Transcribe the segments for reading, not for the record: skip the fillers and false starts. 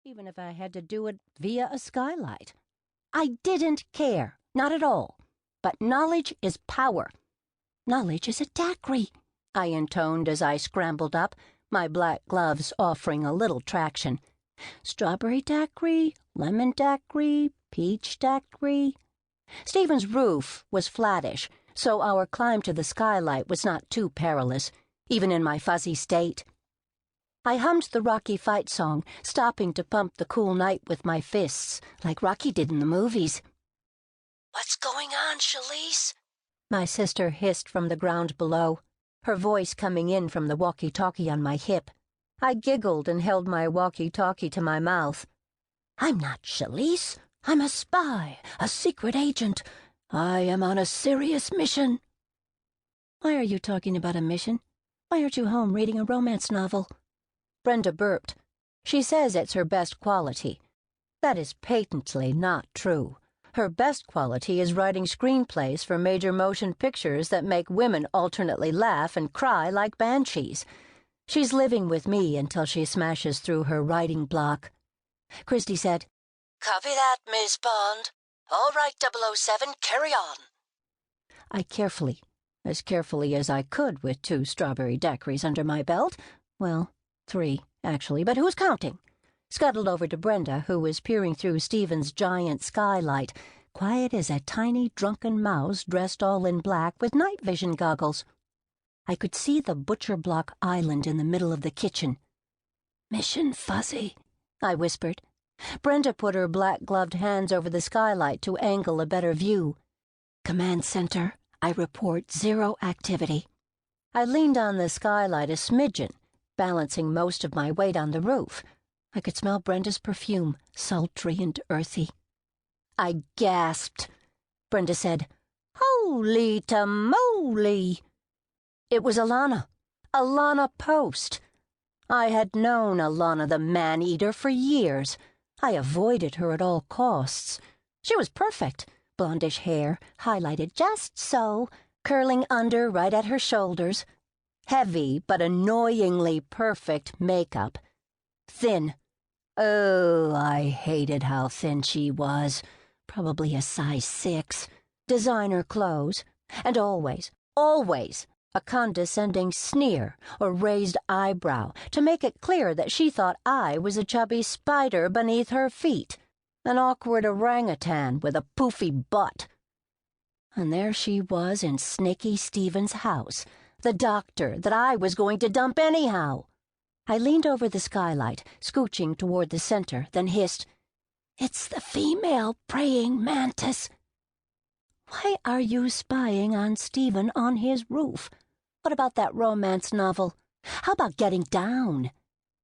even if I had to do it via a skylight. I didn't care, not at all. But knowledge is power. Knowledge is a daiquiri, I intoned as I scrambled up, my black gloves offering a little traction. Strawberry daiquiri, lemon daiquiri, peach daiquiri. Stephen's roof was flattish, so our climb to the skylight was not too perilous, even in my fuzzy state. I hummed the Rocky fight song, stopping to pump the cool night with my fists, like Rocky did in the movies. "What's going on, Chalese?" my sister hissed from the ground below, her voice coming in from the walkie-talkie on my hip. I giggled and held my walkie-talkie to my mouth. "I'm not Chalese. I'm a spy, a secret agent. I am on a serious mission." "Why are you talking about a mission? Why aren't you home reading a romance novel?" Brenda burped. She says it's her best quality. That is patently not true. Her best quality is writing screenplays for major motion pictures that make women alternately laugh and cry like banshees. She's living with me until she smashes through her writing block. Christy said, "Copy that, Miss Bond. All right, 007, carry on." I as carefully as I could with 2 strawberry daiquiris under my belt, well, 3, actually, but who's counting? Scuttled over to Brenda, who was peering through Stephen's giant skylight, quiet as a tiny drunken mouse dressed all in black with night vision goggles. I could see the butcher block island in the middle of the kitchen. "Mission fuzzy," I whispered. Brenda put her black-gloved hands over the skylight to angle a better view. "Command center, I report 0 activity." I leaned on the skylight a smidgen, balancing most of my weight on the roof. I could smell Brenda's perfume, sultry and earthy. I gasped. Brenda said, "Holy tamale!" It was Alana Post. I had known Alana the man-eater for years. I avoided her at all costs. She was perfect, blondish hair, highlighted just so, curling under right at her shoulders. Heavy but annoyingly perfect makeup. Thin. Oh, I hated how thin she was. Probably a size 6. Designer clothes. And always, a condescending sneer or raised eyebrow to make it clear that she thought I was a chubby spider beneath her feet, an awkward orangutan with a poofy butt. And there she was in Snaky Stephen's house, the doctor that I was going to dump anyhow. I leaned over the skylight, scooching toward the center, then hissed, "It's the female praying mantis." "Why are you spying on Stephen on his roof? What about that romance novel? How about getting down?"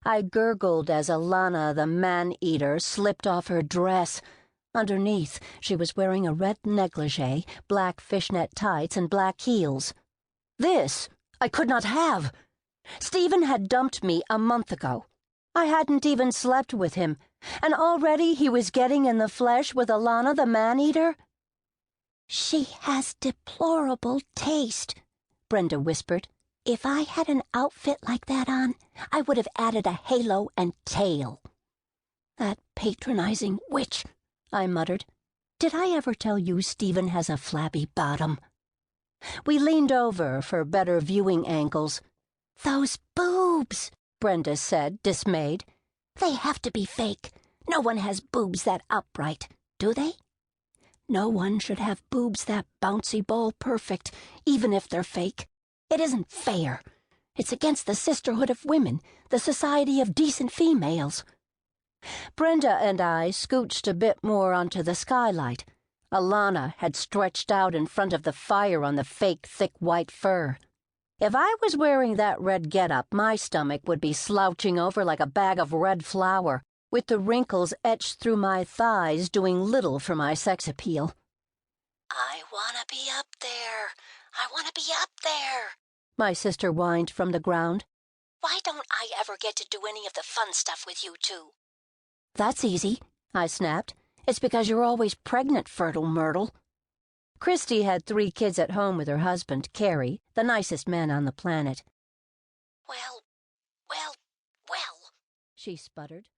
I gurgled as Alana the man-eater slipped off her dress. Underneath, she was wearing a red negligee, black fishnet tights, and black heels. This I could not have. Stephen had dumped me a month ago. I hadn't even slept with him, and already he was getting in the flesh with Alana the man-eater. "She has deplorable taste," Brenda whispered. "If I had an outfit like that on, I would have added a halo and tail." "That patronizing witch," I muttered. "Did I ever tell you Stephen has a flabby bottom?" We leaned over for better viewing angles. "Those boobs," Brenda said, dismayed. "They have to be fake. No one has boobs that upright, do they? No one should have boobs that bouncy ball perfect, even if they're fake. It isn't fair. It's against the sisterhood of women, the society of decent females." Brenda and I scooched a bit more onto the skylight. Alana had stretched out in front of the fire on the fake thick white fur. If I was wearing that red getup, my stomach would be slouching over like a bag of red flour, with the wrinkles etched through my thighs doing little for my sex appeal. "I want to be up there. I want to be up there," my sister whined from the ground. "Why don't I ever get to do any of the fun stuff with you two?" "That's easy," I snapped. "It's because you're always pregnant, fertile myrtle." Christy had 3 kids at home with her husband, Carrie, the nicest man on the planet. Well, she sputtered.